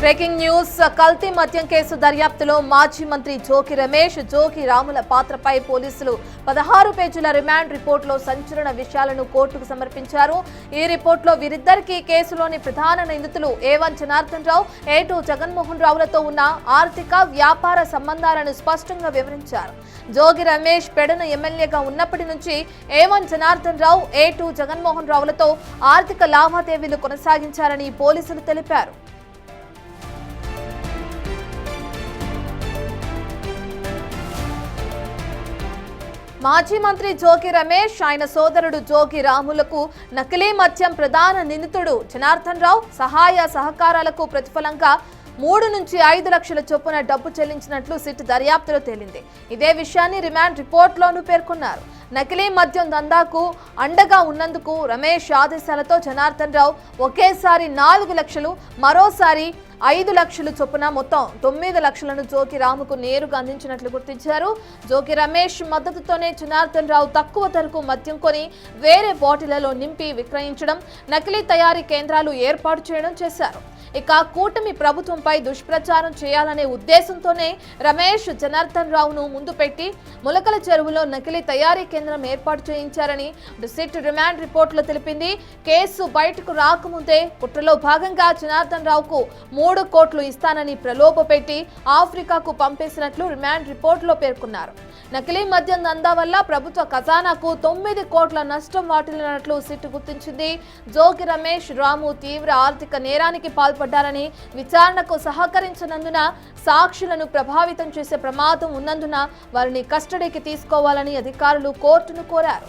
Breaking news కల్తీ మద్యం case దర్యాప్తులో మాజీ మంత్రి జోగి రమేష్, జోగి రాముల పాత్రపై పోలీసులు 16 పేజీల రిమాండ్ రిపోర్టులో సంచలన విషయాలను కోర్టుకు సమర్పించారు. ఈ రిపోర్టులో వీరిద్దరికీ కేసులోని ప్రధాన నిందితులు A1 జనార్దన్ రావు, A2 జగన్మోహన్ రావులతో ఉన్న ఆర్థిక వ్యాపార సంబంధాలను స్పష్టంగా వివరించారు. జోగి రమేష్ పెడన ఎమ్మెల్యేగా ఉన్నప్పటి నుంచి A1 జనార్దన్ రావు, A2 జగన్మోహన్ రావులతో ఆర్థిక లావాదేవీలు కొనసాగించారని పోలీసులు తెలిపారు. మాజీ మంత్రి జోగి రమేష్, ఆయన సోదరుడు జోగి రాములకు నకిలీ మద్యం ప్రధాన నిందితుడు జనార్దన్ రావు సహాయ సహకారాలకు ప్రతిఫలంగా 3 నుంచి 5 లక్షల చొప్పున డబ్బు చెల్లించినట్లు సిట్ దర్యాప్తులో తేలింది. ఇదే విషయాన్ని రిమాండ్ రిపోర్టులోనూ పేర్కొన్నారు. నకిలీ మద్యం దందాకు అండగా ఉన్నందుకు రమేష్ ఆదేశాలతో జనార్దన్ రావు ఒకేసారి 4 లక్షలు, మరోసారి 5 లక్షలు చొప్పున మొత్తం 9 లక్షలను జోగి రాముకు నేరుగా అందించినట్లు గుర్తించారు. జోగి రమేష్ మద్దతుతోనే జనార్దన్ రావు తక్కువ ధరకు మద్యం కొని వేరే బాటిళ్లలో నింపి విక్రయించడం, నకిలీ తయారీ కేంద్రాలు ఏర్పాటు చేయడం చేశారు. ఇక కూటమి ప్రభుత్వంపై దుష్ప్రచారం చేయాలనే ఉద్దేశంతోనే రమేష్ జనార్దన్ రావును ముందు పెట్టి ములకల చెరువులో నకిలీ తయారీ కేంద్రం ఏర్పాటు చేయించారని సిట్ రిమాండ్ రిపోర్టులో తెలిపింది. కేసు బయటకు రాకముందే కుట్రలో భాగంగా జనార్దన్ రావుకు 3 కోట్లు ఇస్తానని ప్రలోభపెట్టి ఆఫ్రికాకు పంపేసినట్లు రిమాండ్ రిపోర్టులో పేర్కొన్నారు. నకిలీ మద్యం దందా వల్ల ప్రభుత్వ ఖజానాకు 9 కోట్ల నష్టం వాటిల్లినట్లు సిట్ గుర్తించింది. జోగి రమేష్, రాము తీవ్ర ఆర్థిక నేరానికి పాల్పడ్డారని, విచారణకు సహకరించనందున సాక్షులను ప్రభావితం చేసే ప్రమాదం ఉన్నందున వారిని కస్టడీకి తీసుకోవాలని అధికారులు కోర్టును కోరారు.